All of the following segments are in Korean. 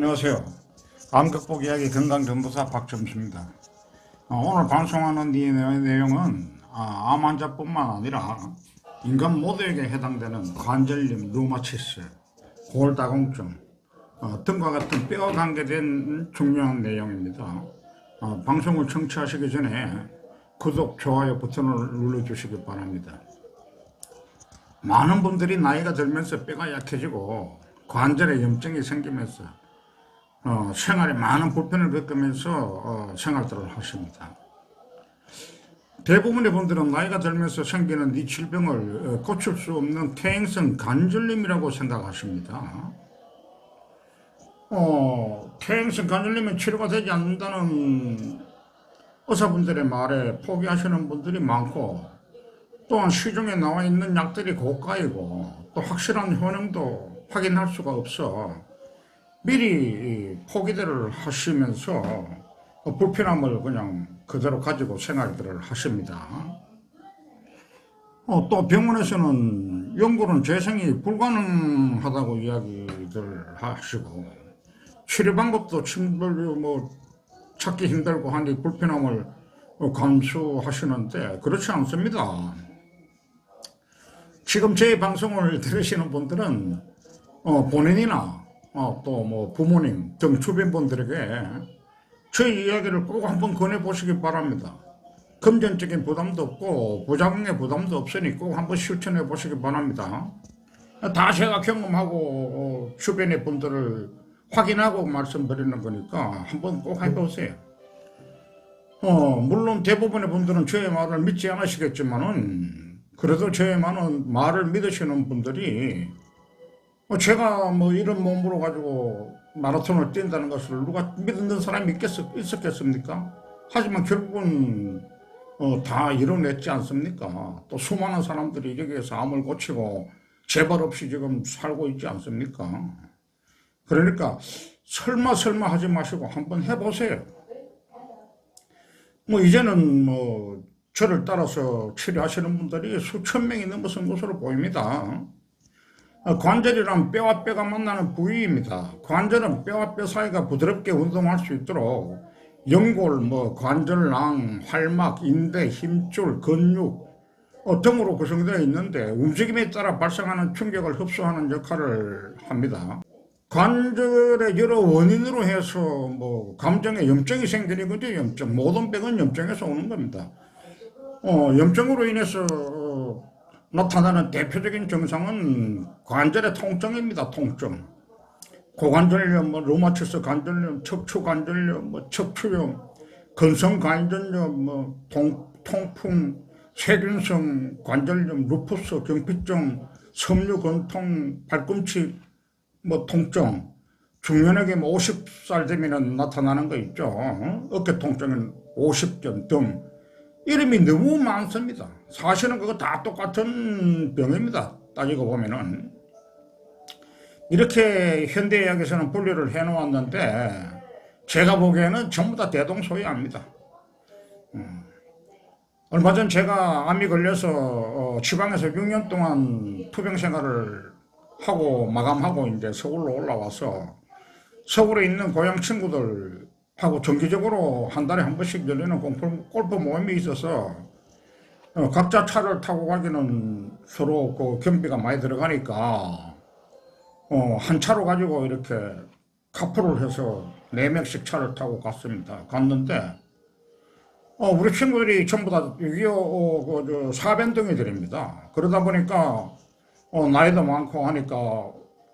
안녕하세요. 암 극복 이야기 건강정보사 박점수입니다. 오늘 방송하는 내용은 암 환자뿐만 아니라 인간 모두에게 해당되는 관절염, 루마티스, 골다공증 등과 같은 뼈와 관계된 중요한 내용입니다. 방송을 청취하시기 전에 구독, 좋아요 버튼을 눌러주시기 바랍니다. 많은 분들이 나이가 들면서 뼈가 약해지고 관절에 염증이 생기면서 생활에 많은 불편을 겪으면서 생활들을 하십니다. 대부분의 분들은 나이가 들면서 생기는 이 질병을 고칠 수 없는 퇴행성 관절염이라고 생각하십니다. 퇴행성 관절염은 치료가 되지 않는다는 의사분들의 말에 포기하시는 분들이 많고, 또한 시중에 나와 있는 약들이 고가이고 또 확실한 효능도 확인할 수가 없어 미리 포기들을 하시면서 불편함을 그냥 그대로 가지고 생활들을 하십니다. 또 병원에서는 연골은 재생이 불가능하다고 이야기들 하시고, 치료 방법도 찾기 힘들고 하니 불편함을 감수하시는데 그렇지 않습니다. 지금 제 방송을 들으시는 분들은 본인이나 또 부모님 등 주변 분들에게 저희 이야기를 꼭 한번 권해보시기 바랍니다. 금전적인 부담도 없고 부작용의 부담도 없으니 꼭 한번 실천해 보시기 바랍니다. 다 제가 경험하고 주변의 분들을 확인하고 말씀드리는 거니까 한번 꼭 해보세요. 물론 대부분의 분들은 저의 말을 믿지 않으시겠지만은, 그래도 저의 말을 믿으시는 분들이 제가 이런 몸으로 가지고 마라톤을 뛴다는 것을 누가 믿는 사람이 있었겠습니까? 하지만 결국은 다 이뤄냈지 않습니까? 또 수많은 사람들이 여기에서 암을 고치고 재발 없이 지금 살고 있지 않습니까? 그러니까 설마 하지 마시고 한번 해보세요. 이제는 저를 따라서 치료하시는 분들이 수천 명이 넘어선 것으로 보입니다. 관절이란 뼈와 뼈가 만나는 부위입니다. 관절은 뼈와 뼈 사이가 부드럽게 운동할 수 있도록 연골, 관절낭, 활막, 인대, 힘줄, 근육 등으로 구성되어 있는데, 움직임에 따라 발생하는 충격을 흡수하는 역할을 합니다. 관절의 여러 원인으로 해서 감정에 염증이 생기는 거죠. 염증. 모든 병은 염증에서 오는 겁니다. 염증으로 인해서 나타나는 대표적인 증상은 관절의 통증입니다. 통증. 고관절염, 루마티스 관절염, 척추관절염, 척추염, 근성관절염, 통풍, 세균성 관절염, 루푸스, 경피증, 섬유근통, 발꿈치 통증, 중년에게 50살 되면 나타나는 거 있죠. 어깨 통증은 50견 등 이름이 너무 많습니다. 사실은 그거 다 똑같은 병입니다. 따지고 보면은. 이렇게 현대의학에서는 분류를 해놓았는데 제가 보기에는 전부 다 대동소이합니다. 얼마 전 제가 암이 걸려서 지방에서 6년 동안 투병 생활을 하고 마감하고 이제 서울로 올라와서 서울에 있는 고향 친구들하고 정기적으로 한 달에 한 번씩 열리는 골프 모임이 있어서 각자 차를 타고 가기는 서로 경비가 많이 들어가니까 한 차로 가지고 이렇게 카풀을 해서 4명씩 차를 타고 갔는데 우리 친구들이 전부 다 6.25 사변둥이들입니다. 그러다 보니까 나이도 많고 하니까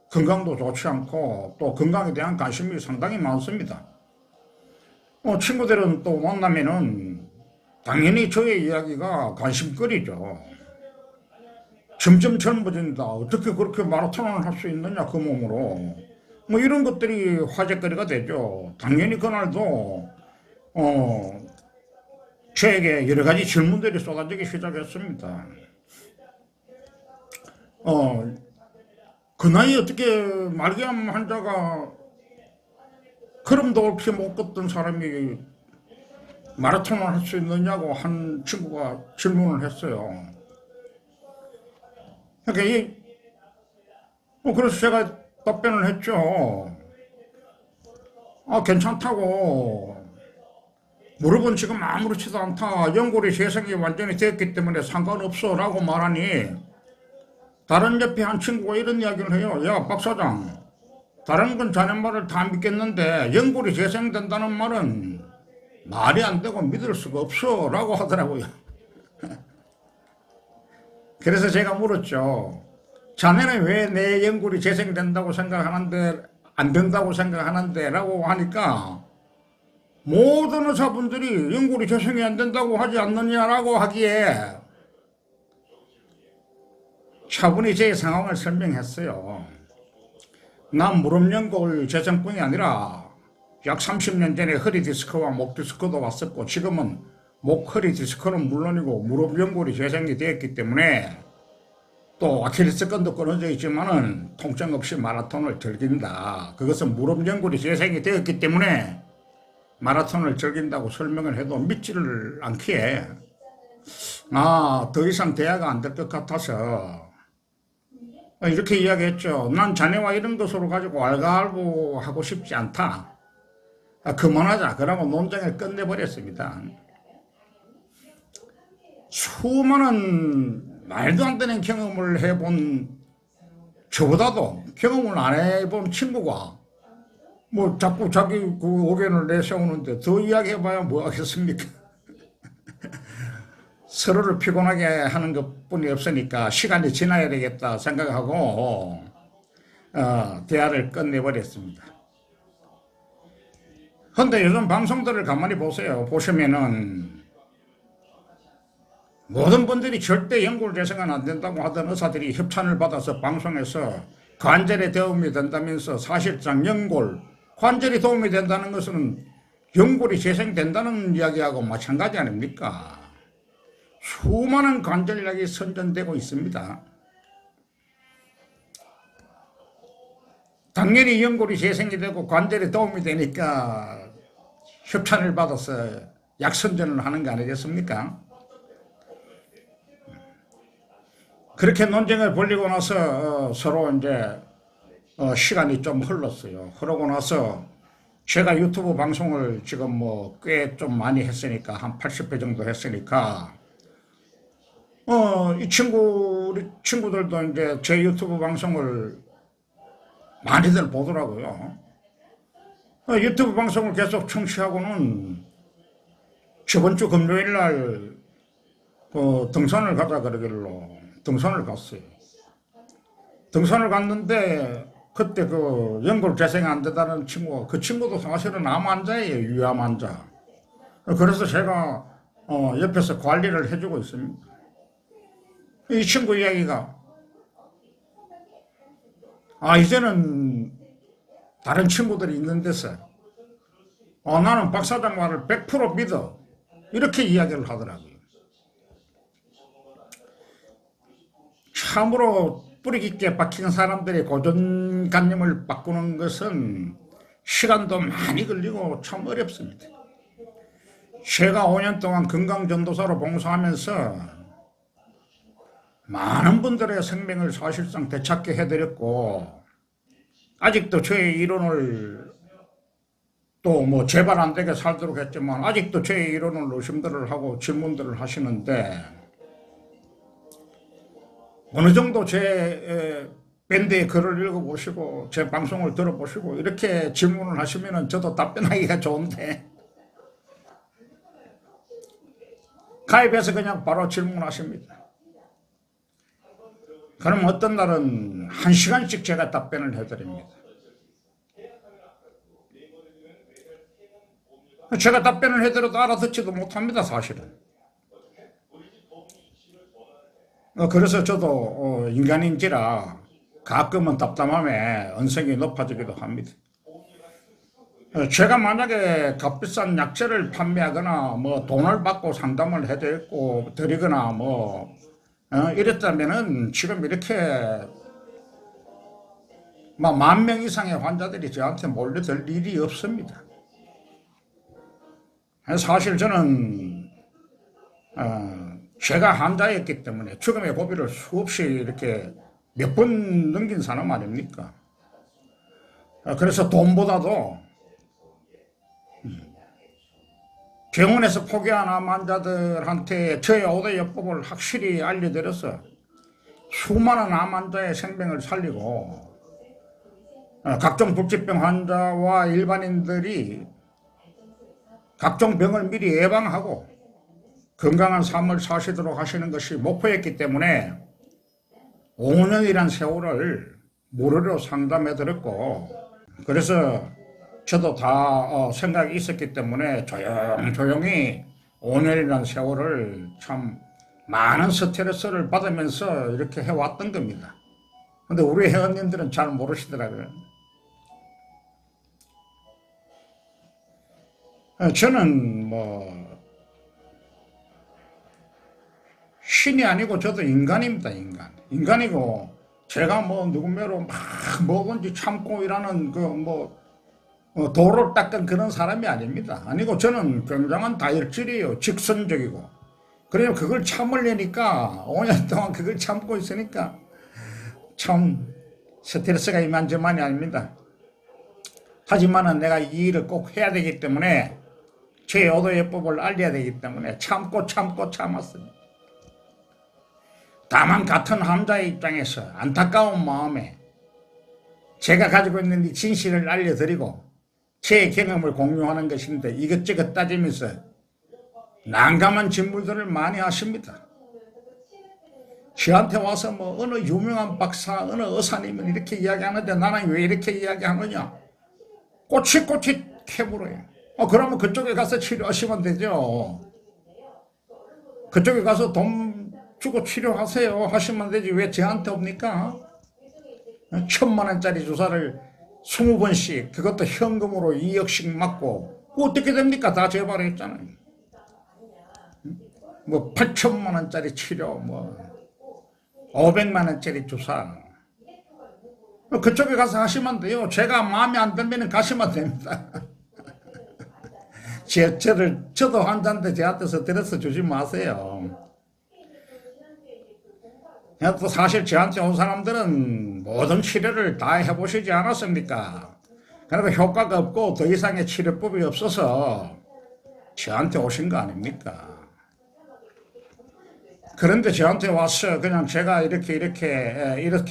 건강도 좋지 않고 또 건강에 대한 관심이 상당히 많습니다. 친구들은 또 만나면은 당연히 저의 이야기가 관심거리죠. 점점 젊어진다. 어떻게 그렇게 마라톤을 할 수 있느냐, 그 몸으로. 이런 것들이 화제거리가 되죠. 당연히 그날도 저에게 여러 가지 질문들이 쏟아지기 시작했습니다. 그 나이에 어떻게 말기암 환자가 걸음도 옳게 못 걷던 사람이 마라톤을 할 수 있느냐고 한 친구가 질문을 했어요. 그러니까 그래서 제가 답변을 했죠. 괜찮다고. 무릎은 지금 아무렇지도 않다. 연골이 재생이 완전히 됐기 때문에 상관없어 라고 말하니 다른 옆에 한 친구가 이런 이야기를 해요. 야, 박 사장, 다른 건 자네 말을 다 믿겠는데 연골이 재생된다는 말은 말이 안 되고 믿을 수가 없어 라고 하더라고요. 그래서 제가 물었죠. 자네는 왜 내 연골이 재생된다고 생각하는데 안 된다고 생각하는데 라고 하니까 모든 의사분들이 연골이 재생이 안 된다고 하지 않느냐라고 하기에 차분히 제 상황을 설명했어요. 난 무릎 연골 재생뿐이 아니라 약 30년 전에 허리 디스크와 목 디스크도 왔었고 지금은 목 허리 디스크는 물론이고 무릎 연골이 재생이 되었기 때문에 또 아킬레스건도 끊어져 있지만은 통증 없이 마라톤을 즐긴다. 그것은 무릎 연골이 재생이 되었기 때문에 마라톤을 즐긴다고 설명을 해도 믿지를 않기에 더 이상 대화가 안 될 것 같아서 이렇게 이야기했죠. 난 자네와 이런 것으로 가지고 알가알고 싶지 않다. 그만하자. 그러고 논쟁을 끝내버렸습니다. 수많은 말도 안 되는 경험을 해본 저보다도 경험을 안 해본 친구가 뭐 자꾸 자기 그 의견을 내세우는데 더 이야기해봐야 뭐 하겠습니까? 서로를 피곤하게 하는 것뿐이 없으니까 시간이 지나야 되겠다 생각하고 대화를 끝내버렸습니다. 그런데 요즘 방송들을 가만히 보세요. 보시면은 모든 분들이 절대 연골 재생은 안 된다고 하던 의사들이 협찬을 받아서 방송에서 관절에 도움이 된다면서 사실상 관절이 도움이 된다는 것은 연골이 재생된다는 이야기하고 마찬가지 아닙니까? 수많은 관절약이 선전되고 있습니다. 당연히 연골이 재생이 되고 관절에 도움이 되니까 협찬을 받아서 약 선전을 하는 거 아니겠습니까? 그렇게 논쟁을 벌리고 나서 서로 이제 시간이 좀 흘렀어요. 그러고 나서 제가 유튜브 방송을 지금 뭐 꽤 좀 많이 했으니까 한 80회 정도 했으니까 우리 친구들도 이제 제 유튜브 방송을 많이들 보더라고요. 유튜브 방송을 계속 청취하고는 저번 주 금요일 날 등산을 가자 그러길로 등산을 갔어요. 등산을 갔는데 그때 그 연골 재생이 안 된다는 친구가 그 친구도 사실은 암 환자예요. 유암 환자. 그래서 제가 옆에서 관리를 해주고 있습니다. 이 친구 이야기가 이제는 다른 친구들이 있는 데서 나는 박 사장 말을 100% 믿어 이렇게 이야기를 하더라고요. 참으로 뿌리 깊게 박힌 사람들이 고정관념을 바꾸는 것은 시간도 많이 걸리고 참 어렵습니다. 제가 5년 동안 건강전도사로 봉사하면서 많은 분들의 생명을 사실상 되찾게 해드렸고 아직도 저의 이론을 또 뭐 제발 안 되게 살도록 했지만 아직도 저의 이론을 의심들을 하고 질문들을 하시는데 어느 정도 제 밴드의 글을 읽어보시고 제 방송을 들어보시고 이렇게 질문을 하시면 저도 답변하기가 좋은데 가입해서 그냥 바로 질문하십니다. 그럼 어떤 날은 1시간씩 제가 답변을 해드립니다. 제가 답변을 해드려도 알아듣지도 못합니다, 사실은. 그래서 저도 인간인지라 가끔은 답답함에 언성이 높아지기도 합니다. 제가 만약에 값비싼 약재를 판매하거나 뭐 돈을 받고 상담을 해드리거나 뭐 이랬다면은 지금 이렇게 10,000명 이상의 환자들이 저한테 몰려들 일이 없습니다. 사실 저는 제가 환자였기 때문에 죽음의 고비를 수없이 이렇게 몇 번 넘긴 사람 아닙니까? 그래서 돈보다도 병원에서 포기한 암 환자들한테 저의 5대 요법을 확실히 알려드려서 수많은 암 환자의 생명을 살리고 각종 불치병 환자와 일반인들이 각종 병을 미리 예방하고 건강한 삶을 사시도록 하시는 것이 목표였기 때문에 5년이란 세월을 무료로 상담해 드렸고, 그래서 저도 다 생각이 있었기 때문에 조용히 5년이란 세월을 참 많은 스트레스를 받으면서 이렇게 해왔던 겁니다. 근데 우리 회원님들은 잘 모르시더라고요. 저는 뭐 신이 아니고 저도 인간입니다. 인간이고 제가 뭐 누구매로 막 뭐든지 참고 일하는 도를 닦은 그런 사람이 아닙니다. 아니고 저는 굉장한 다혈질이에요. 직선적이고. 그래서 그걸 참으려니까 5년 동안 그걸 참고 있으니까 참 스트레스가 이만저만이 아닙니다. 하지만은 내가 이 일을 꼭 해야 되기 때문에 제 오도예법을 알려야 되기 때문에 참고 참았습니다. 다만 같은 환자의 입장에서 안타까운 마음에 제가 가지고 있는 이 진실을 알려드리고 제 경험을 공유하는 것인데 이것저것 따지면서 난감한 질문들을 많이 하십니다. 저한테 와서 뭐 어느 유명한 박사, 어느 의사님은 이렇게 이야기하는데 나는 왜 이렇게 이야기하느냐? 꼬치꼬치 캐물어요. 그러면 그쪽에 가서 치료하시면 되죠. 그쪽에 가서 돈 주고 치료하세요 하시면 되지 왜 저한테 옵니까? 1,000만 원짜리 주사를 20번씩 그것도 현금으로 2억씩 맞고 어떻게 됩니까? 다 재발했잖아요. 뭐 8,000만 원짜리 치료, 뭐 500만 원짜리 주사 그쪽에 가서 하시면 돼요. 제가 마음에 안 들면 가시면 됩니다. 저도 환자인데 저한테서 들어서 주지 마세요. 또 사실 저한테 온 사람들은 모든 치료를 다 해보시지 않았습니까? 그러니까 효과가 없고 더 이상의 치료법이 없어서 저한테 오신 거 아닙니까? 그런데 저한테 와서 그냥 제가 이렇게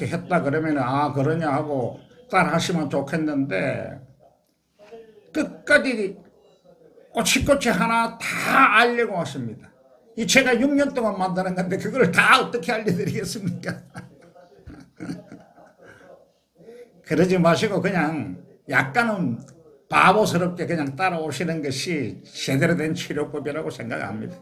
했다 그러면 그러냐 하고 따라하시면 좋겠는데 끝까지 꼬치꼬치 하나 다 알려고 왔습니다. 이 제가 6년 동안 만드는 건데 그걸 다 어떻게 알려드리겠습니까? 그러지 마시고 그냥 약간은 바보스럽게 그냥 따라오시는 것이 제대로 된 치료법이라고 생각합니다.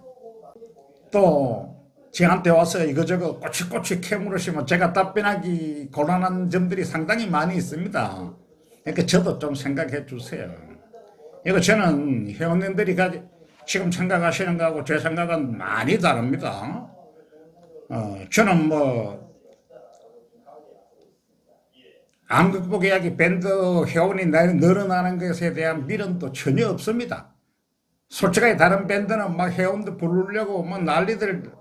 또 저한테 와서 이거저거 꼬치꼬치 캐물으시면 제가 답변하기 곤란한 점들이 상당히 많이 있습니다. 그러니까 저도 좀 생각해 주세요. 이거 저는 회원님들이 지금 생각하시는 거하고 제 생각은 많이 다릅니다. 저는 뭐 암 극복 이야기 밴드 회원이 늘어나는 것에 대한 미련도 전혀 없습니다. 솔직하게 다른 밴드는 막 회원들 부르려고 뭐 난리들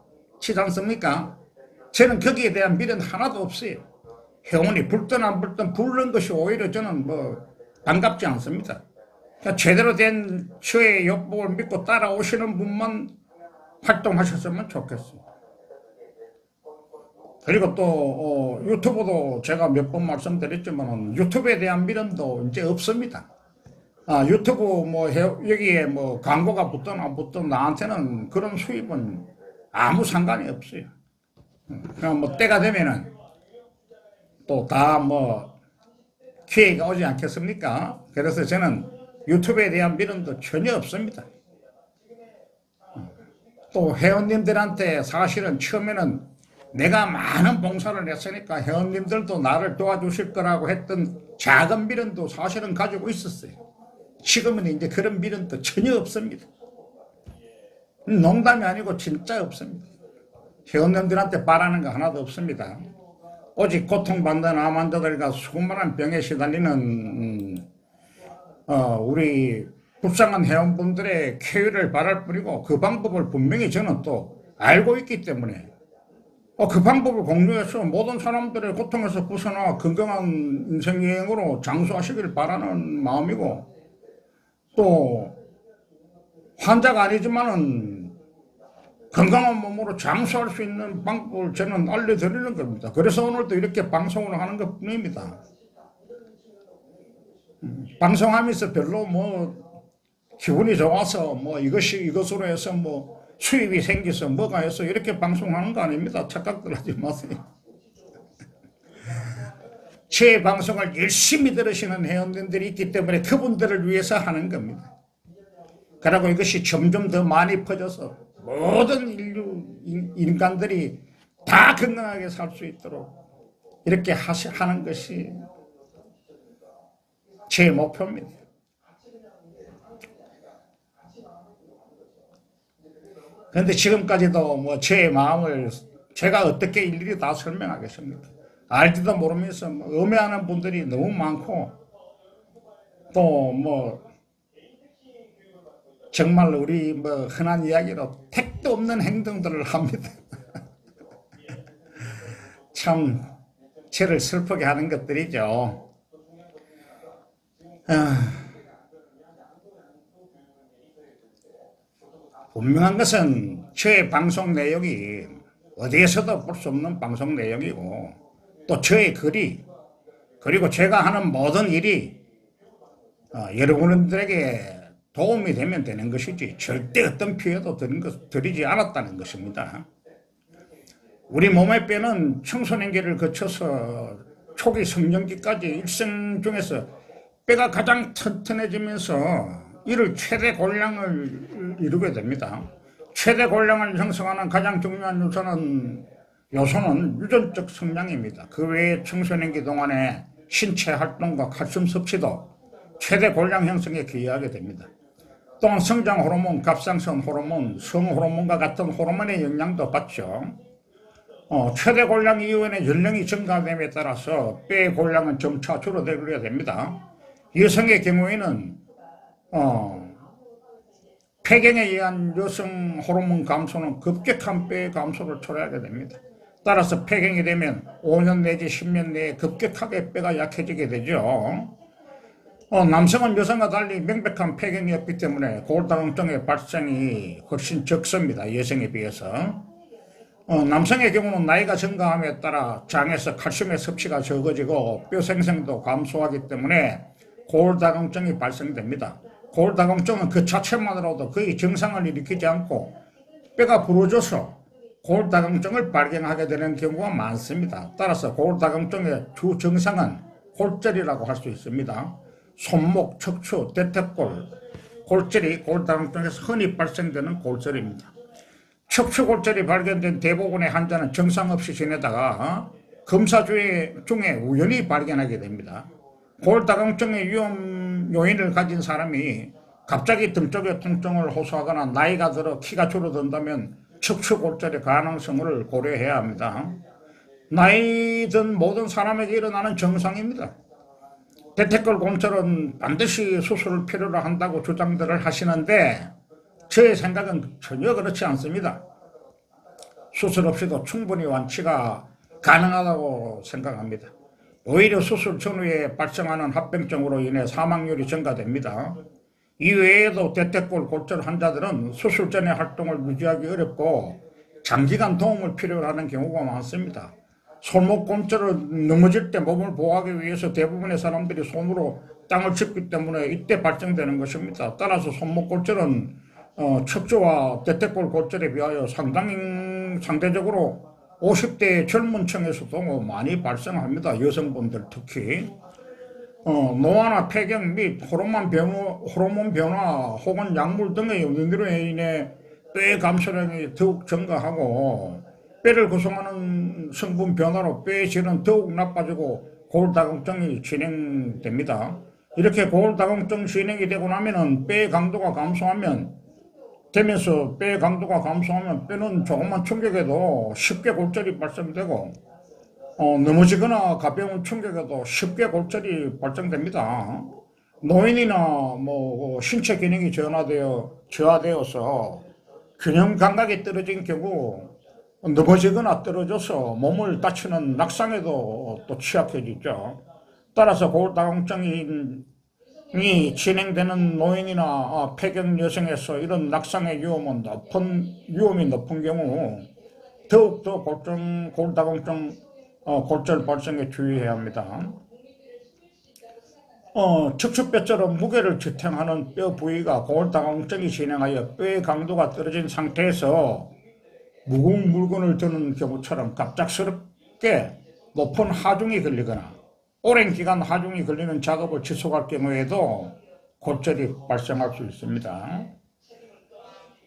치지 않습니까? 저는 거기에 대한 미련 하나도 없어요. 회원이 불든 안 불든 부르는 것이 오히려 저는 뭐 반갑지 않습니다. 제대로 된 저의 요법을 믿고 따라오시는 분만 활동하셨으면 좋겠습니다. 그리고 또 유튜브도 제가 몇 번 말씀드렸지만 유튜브에 대한 미련도 이제 없습니다. 유튜브 뭐 여기에 뭐 광고가 붙든 안 붙든 나한테는 그런 수입은 아무 상관이 없어요. 그냥 뭐 때가 되면은 또 다 뭐 기회가 오지 않겠습니까? 그래서 저는 유튜브에 대한 미련도 전혀 없습니다. 또 회원님들한테 사실은 처음에는 내가 많은 봉사를 했으니까 회원님들도 나를 도와주실 거라고 했던 작은 미련도 사실은 가지고 있었어요. 지금은 이제 그런 미련도 전혀 없습니다. 농담이 아니고 진짜 없습니다. 회원님들한테 바라는 거 하나도 없습니다. 오직 고통받는 암 환자들과 수많은 병에 시달리는 우리 불쌍한 회원분들의 쾌유를 바랄 뿐이고 그 방법을 분명히 저는 또 알고 있기 때문에 그 방법을 공유해서 모든 사람들의 고통에서 벗어나 건강한 인생여행으로 장수하시길 바라는 마음이고 또 환자가 아니지만은 건강한 몸으로 장수할 수 있는 방법을 저는 알려드리는 겁니다. 그래서 오늘도 이렇게 방송을 하는 것 뿐입니다. 방송하면서 별로 뭐 기분이 좋아서 뭐 이것으로 해서 뭐 수입이 생겨서 뭐가 해서 이렇게 방송하는 거 아닙니다. 착각들 하지 마세요. 제 방송을 열심히 들으시는 회원님들이 있기 때문에 그분들을 위해서 하는 겁니다. 그리고 이것이 점점 더 많이 퍼져서 모든 인간들이 다 건강하게 살 수 있도록 이렇게 하는 것이 제 목표입니다. 그런데 지금까지도 뭐 제 마음을 제가 어떻게 일일이 다 설명하겠습니까? 알지도 모르면서 뭐 음해하는 분들이 너무 많고 또 뭐 정말 우리 뭐 흔한 이야기로 택도 없는 행동들을 합니다. 참 저를 슬프게 하는 것들이죠. 분명한 것은 저의 방송 내용이 어디에서도 볼 수 없는 방송 내용이고 또 저의 글이 그리고 제가 하는 모든 일이 여러분들에게 도움이 되면 되는 것이지 절대 어떤 피해도 드리지 않았다는 것입니다. 우리 몸의 뼈는 청소년기를 거쳐서 초기 성장기까지 일생 중에서 뼈가 가장 튼튼해지면서 이를 최대 골량을 이루게 됩니다. 최대 골량을 형성하는 가장 중요한 요소는 유전적 성장입니다. 그 외에 청소년기 동안의 신체 활동과 칼슘 섭취도 최대 골량 형성에 기여하게 됩니다. 또한 성장 호르몬, 갑상선 호르몬, 성호르몬과 같은 호르몬의 영향도 받죠. 최대 골량 이후에는 연령이 증가됨에 따라서 뼈의 골량은 점차 줄어들게 됩니다. 여성의 경우에는 폐경에 의한 여성 호르몬 감소는 급격한 뼈의 감소를 초래하게 됩니다. 따라서 폐경이 되면 5년 내지 10년 내에 급격하게 뼈가 약해지게 되죠. 남성은 여성과 달리 명백한 폐경이 없기 때문에 골다공증의 발생이 훨씬 적습니다. 여성에 비해서. 남성의 경우는 나이가 증가함에 따라 장에서 칼슘의 섭취가 적어지고 뼈 생성도 감소하기 때문에 골다공증이 발생됩니다. 골다공증은 그 자체만으로도 거의 증상을 일으키지 않고 뼈가 부러져서 골다공증을 발견하게 되는 경우가 많습니다. 따라서 골다공증의 주 증상은 골절이라고 할 수 있습니다. 손목, 척추, 대퇴골, 골절이 골다공증에서 흔히 발생되는 골절입니다. 척추골절이 발견된 대부분의 환자는 증상 없이 지내다가 검사 중에 우연히 발견하게 됩니다. 골다공증의 위험 요인을 가진 사람이 갑자기 등 쪽에 통증을 호소하거나 나이가 들어 키가 줄어든다면 척추골절의 가능성을 고려해야 합니다. 나이 든 모든 사람에게 일어나는 정상입니다. 대퇴골 골절은 반드시 수술을 필요로 한다고 주장들을 하시는데 저의 생각은 전혀 그렇지 않습니다. 수술 없이도 충분히 완치가 가능하다고 생각합니다. 오히려 수술 전후에 발생하는 합병증으로 인해 사망률이 증가됩니다. 이외에도 대퇴골 골절 환자들은 수술 전의 활동을 유지하기 어렵고 장기간 도움을 필요로 하는 경우가 많습니다. 손목골절은 넘어질 때 몸을 보호하기 위해서 대부분의 사람들이 손으로 땅을 짚기 때문에 이때 발생되는 것입니다. 따라서 손목골절은 척추와 대퇴골 골절에 비하여 상대적으로 50대 젊은 층에서도 많이 발생합니다. 여성분들 특히. 노화나 폐경 및 호르몬 변화 혹은 약물 등의 요인으로 인해 뼈의 감소량이 더욱 증가하고 뼈를 구성하는 성분 변화로 뼈의 질은 더욱 나빠지고 골다공증이 진행됩니다. 이렇게 골다공증 진행이 되고 나면은 뼈의 강도가 감소하면 뼈는 조금만 충격에도 쉽게 골절이 발생되고 넘어지거나 가벼운 충격에도 쉽게 골절이 발생됩니다. 노인이나 신체 기능이 저하되어서 균형 감각이 떨어진 경우 넘어지거나 떨어져서 몸을 다치는 낙상에도 또 취약해지죠. 따라서 골다공증인 진행되는 노인이나 폐경 여성에서 이런 낙상의 위험이 높은 경우 더욱더 골다공증 골절 발생에 주의해야 합니다. 척추뼈처럼 무게를 지탱하는 뼈 부위가 골다공증이 진행하여 뼈의 강도가 떨어진 상태에서 무거운 물건을 드는 경우처럼 갑작스럽게 높은 하중이 걸리거나 오랜 기간 하중이 걸리는 작업을 지속할 경우에도 골절이 발생할 수 있습니다.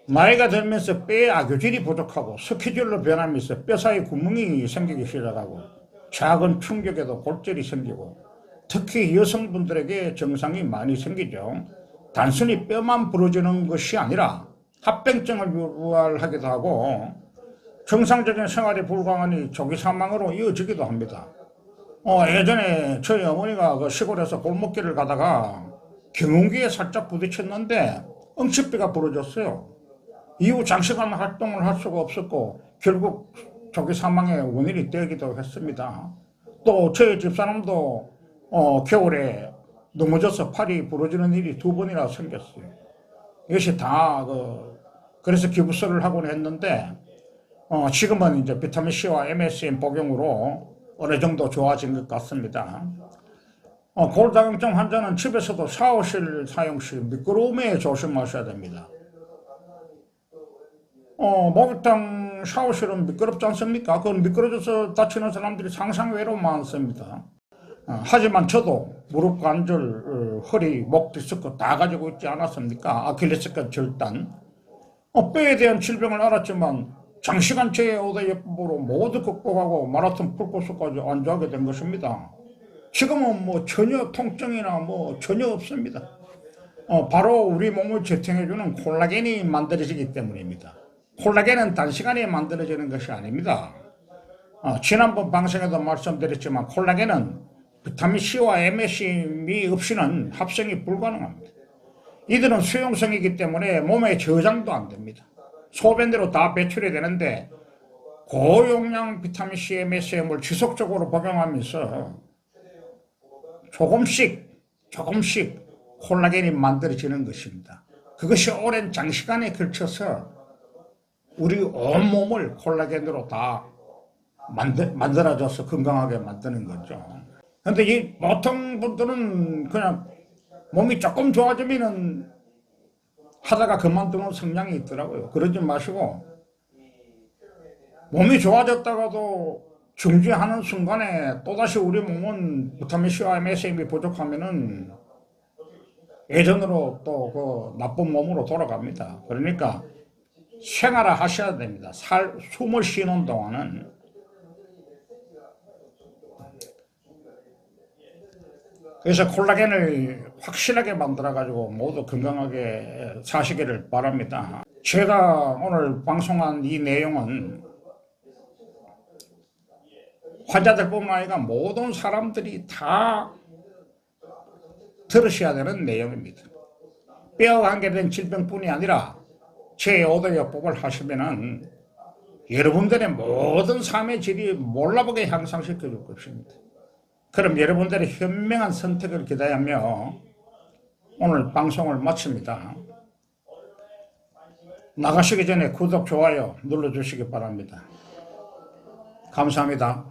나이가 들면서 뼈의 악유질이 부족하고 스케줄로 변하면서 뼈 사이 구멍이 생기기 시작하고 작은 충격에도 골절이 생기고 특히 여성분들에게 증상이 많이 생기죠. 단순히 뼈만 부러지는 것이 아니라 합병증을 유발하기도 하고 정상적인 생활이 불가하니 조기 사망으로 이어지기도 합니다. 예전에 저희 어머니가 그 시골에서 골목길을 가다가 경운기에 살짝 부딪혔는데 응치뼈가 부러졌어요. 이후 장시간 활동을 할 수가 없었고 결국 조기 사망의 원인이 되기도 했습니다. 또 저희 집사람도 겨울에 넘어져서 팔이 부러지는 일이 2번이나 생겼어요. 이것이 다 그래서 기부스를 하곤 했는데 지금은 이제 비타민C와 MSM 복용으로 어느 정도 좋아진 것 같습니다. 골다공증 환자는 집에서도 샤워실 사용 시 미끄러움에 조심하셔야 됩니다. 목욕탕 샤워실은 미끄럽지 않습니까? 그건 미끄러져서 다치는 사람들이 상상외로 많습니다. 하지만 저도 무릎 관절, 허리, 목 디스크 다 가지고 있지 않았습니까? 아킬레스건 절단. 뼈에 대한 질병을 알았지만 장시간 제어오다예법으로 모두 극복하고 마라톤 풀코스까지 완주하게 된 것입니다. 지금은 전혀 통증이나 전혀 없습니다. 바로 우리 몸을 지탱해주는 콜라겐이 만들어지기 때문입니다. 콜라겐은 단시간에 만들어지는 것이 아닙니다. 지난번 방송에도 말씀드렸지만 콜라겐은 비타민C와 MSM이 없이는 합성이 불가능합니다. 이들은 수용성이기 때문에 몸에 저장도 안 됩니다. 소변대로 다 배출이 되는데 고용량 비타민C, MSM을 지속적으로 복용하면서 조금씩 콜라겐이 만들어지는 것입니다. 그것이 오랜 장시간에 걸쳐서 우리 온몸을 콜라겐으로 다 만들어져서 건강하게 만드는 거죠. 근데 이 보통 분들은 그냥 몸이 조금 좋아지면은 하다가 그만두는 성향이 있더라고요. 그러지 마시고 몸이 좋아졌다가도 중지하는 순간에 또다시 우리 몸은 비타민C와 MSM이 부족하면은 예전으로 또 그 나쁜 몸으로 돌아갑니다. 그러니까 생활을 하셔야 됩니다. 숨을 쉬는 동안은. 그래서 콜라겐을 확실하게 만들어가지고 모두 건강하게 사시기를 바랍니다. 제가 오늘 방송한 이 내용은 환자들뿐만 아니라 모든 사람들이 다 들으셔야 되는 내용입니다. 뼈와 관계된 질병뿐이 아니라 제5대 요법을 하시면은 여러분들의 모든 삶의 질이 몰라보게 향상시켜 줄 것입니다. 그럼 여러분들의 현명한 선택을 기대하며 오늘 방송을 마칩니다. 나가시기 전에 구독, 좋아요 눌러주시기 바랍니다. 감사합니다.